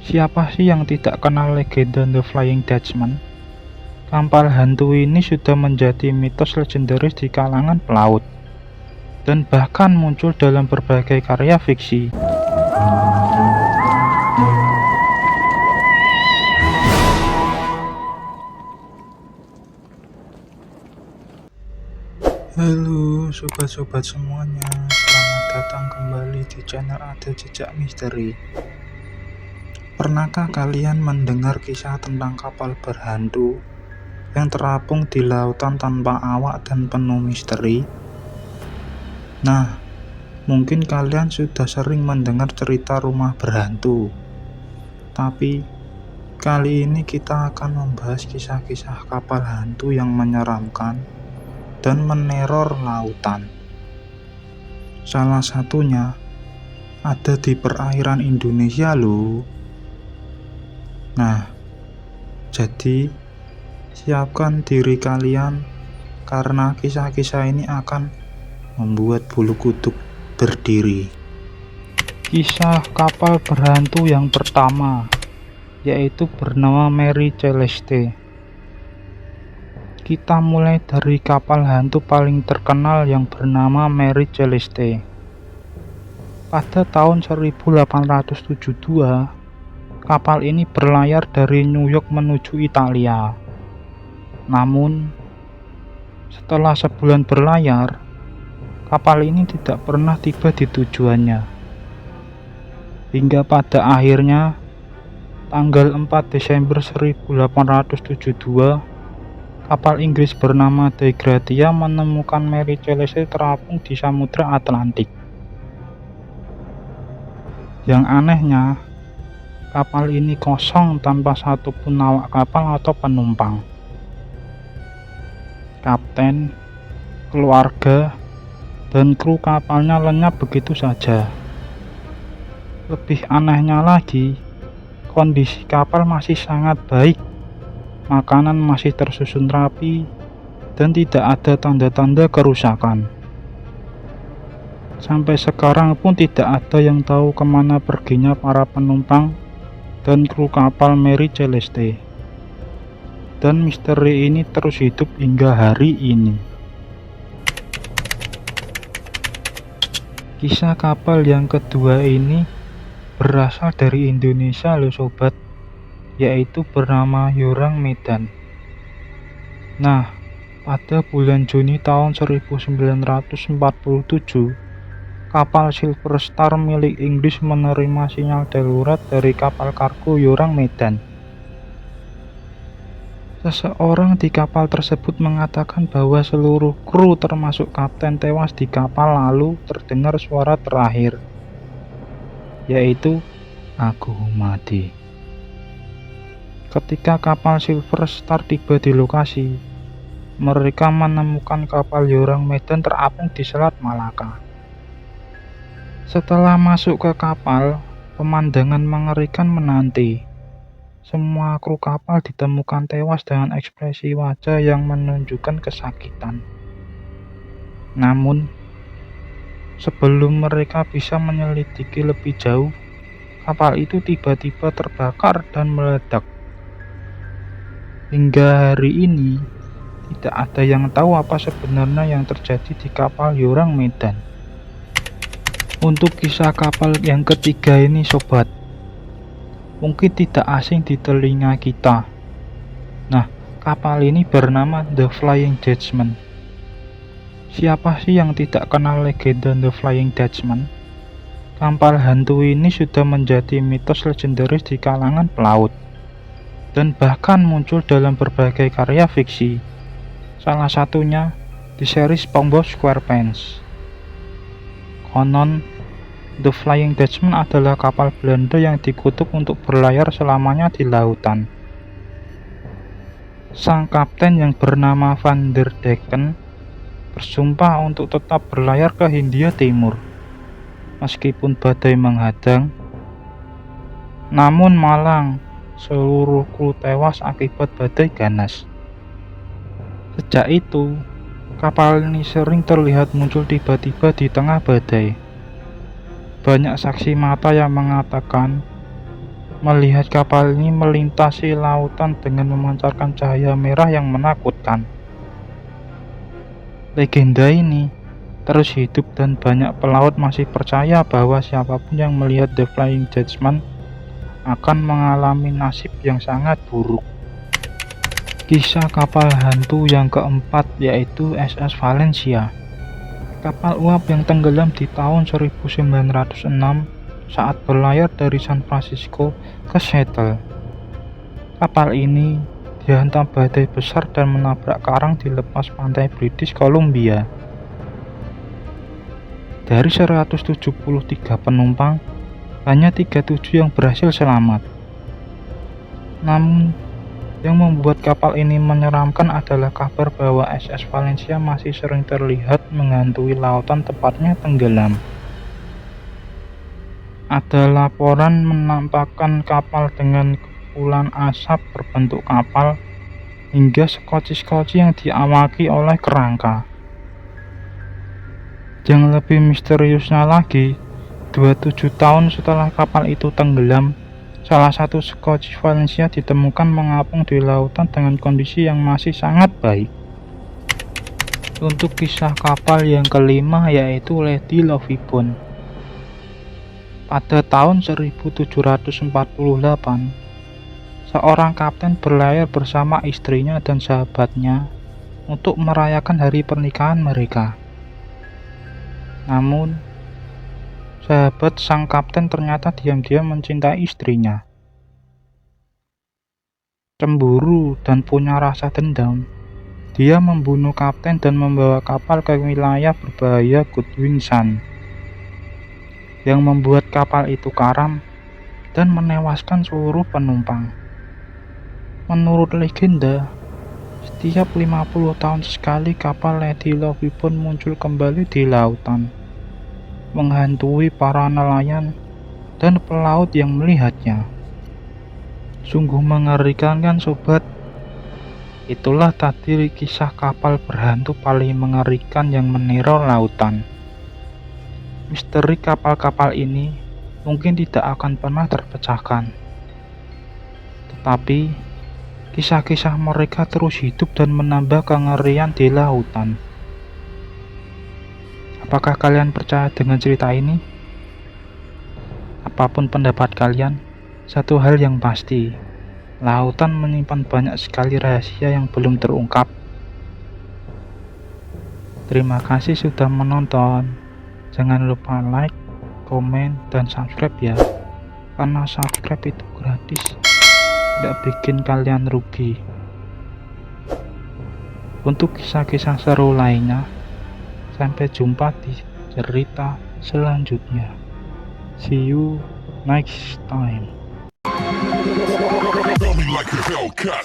Siapa sih yang tidak kenal legenda The Flying Dutchman? Kapal hantu ini sudah menjadi mitos legendaris di kalangan pelaut, dan bahkan muncul dalam berbagai karya fiksi. Halo sobat-sobat semuanya, selamat datang kembali di channel Ada Jejak Misteri. Pernahkah kalian mendengar kisah tentang kapal berhantu yang terapung di lautan tanpa awak dan penuh misteri? Nah, mungkin kalian sudah sering mendengar cerita rumah berhantu. Tapi kali ini kita akan membahas kisah-kisah kapal hantu yang menyeramkan dan meneror lautan. Salah satunya ada di perairan Indonesia loh. Nah, jadi siapkan diri kalian karena kisah-kisah ini akan membuat bulu kuduk berdiri. Kisah kapal berhantu yang pertama yaitu bernama Mary Celeste. Kita mulai dari kapal hantu paling terkenal yang bernama Mary Celeste. Pada tahun 1872, kapal ini berlayar dari New York menuju Italia. Namun, setelah sebulan berlayar, kapal ini tidak pernah tiba di tujuannya. Hingga pada akhirnya, tanggal 4 Desember 1872, kapal Inggris bernama De Gratia menemukan Mary Celeste terapung di Samudra Atlantik. Yang anehnya, kapal ini kosong tanpa satupun awak kapal atau penumpang. Kapten, keluarga, dan kru kapalnya lenyap begitu saja. Lebih anehnya lagi, kondisi kapal masih sangat baik. Makanan masih tersusun rapi dan tidak ada tanda-tanda kerusakan. Sampai sekarang pun tidak ada yang tahu kemana perginya para penumpang dan kru kapal Mary Celeste. Dan misteri ini terus hidup hingga hari ini. Kisah kapal yang kedua ini berasal dari Indonesia loh sobat, yaitu bernama Yurang Medan. Nah, pada bulan Juni tahun 1947, kapal Silver Star milik Inggris menerima sinyal darurat dari kapal kargo Yurang Medan. Seseorang di kapal tersebut mengatakan bahwa seluruh kru termasuk kapten tewas di kapal, lalu terdengar suara terakhir, yaitu "Aku mati". Ketika kapal Silver Star tiba di lokasi, mereka menemukan kapal Yurang Medan terapung di Selat Malaka. Setelah masuk ke kapal, pemandangan mengerikan menanti. Semua kru kapal ditemukan tewas dengan ekspresi wajah yang menunjukkan kesakitan. Namun, sebelum mereka bisa menyelidiki lebih jauh, kapal itu tiba-tiba terbakar dan meledak. Hingga hari ini, tidak ada yang tahu apa sebenarnya yang terjadi di kapal Yurang Medan. Untuk kisah kapal yang ketiga ini sobat, mungkin tidak asing di telinga kita. Nah, kapal ini bernama The Flying Dutchman. Siapa sih yang tidak kenal legenda The Flying Dutchman? Kapal hantu ini sudah menjadi mitos legendaris di kalangan pelaut, dan bahkan muncul dalam berbagai karya fiksi. Salah satunya di seri SpongeBob SquarePants. Konon, The Flying Dutchman adalah kapal Belanda yang dikutuk untuk berlayar selamanya di lautan. Sang kapten yang bernama Van der Decken bersumpah untuk tetap berlayar ke Hindia Timur meskipun badai menghadang. Namun malang, seluruh kru tewas akibat badai ganas. Sejak itu, kapal ini sering terlihat muncul tiba-tiba di tengah badai. Banyak saksi mata yang mengatakan melihat kapal ini melintasi lautan dengan memancarkan cahaya merah yang menakutkan. Legenda ini terus hidup dan banyak pelaut masih percaya bahwa siapapun yang melihat The Flying Dutchman akan mengalami nasib yang sangat buruk. Kisah kapal hantu yang keempat yaitu SS Valencia. Kapal uap yang tenggelam di tahun 1906 saat berlayar dari San Francisco ke Seattle. Kapal ini dihantam badai besar dan menabrak karang di lepas pantai British Columbia. Dari 173 penumpang, hanya 37 yang berhasil selamat. Namun, yang membuat kapal ini menyeramkan adalah kabar bahwa SS Valencia masih sering terlihat menghantui lautan, tepatnya tenggelam. Ada laporan menampakkan kapal dengan kepulan asap berbentuk kapal, hingga skoci-skoci yang diawaki oleh kerangka. Yang lebih misteriusnya lagi, 27 tahun setelah kapal itu tenggelam, salah satu Skoci Valencia ditemukan mengapung di lautan dengan kondisi yang masih sangat baik. Untuk kisah kapal yang kelima yaitu Lady Lovibond. Pada tahun 1748, seorang kapten berlayar bersama istrinya dan sahabatnya untuk merayakan hari pernikahan mereka. Namun, sahabat sang kapten ternyata diam-diam mencintai istrinya. Cemburu dan punya rasa dendam, dia membunuh kapten dan membawa kapal ke wilayah berbahaya Goodwin Sand, yang membuat kapal itu karam dan menewaskan seluruh penumpang. Menurut legenda, setiap 50 tahun sekali kapal Lady Lovibond muncul kembali di lautan, menghantui para nelayan dan pelaut yang melihatnya. Sungguh mengerikan kan sobat? Itulah tadi kisah kapal berhantu paling mengerikan yang meneror lautan. Misteri kapal-kapal ini mungkin tidak akan pernah terpecahkan, tetapi kisah-kisah mereka terus hidup dan menambah kengerian di lautan. Apakah kalian percaya dengan cerita ini? Apapun pendapat kalian, satu hal yang pasti, lautan menyimpan banyak sekali rahasia yang belum terungkap. Terima kasih sudah menonton. Jangan lupa like, komen, dan subscribe ya. Karena subscribe itu gratis, tidak bikin kalian rugi. Untuk kisah-kisah seru lainnya, sampai jumpa di cerita selanjutnya. See you next time. Feel me like a Hellcat.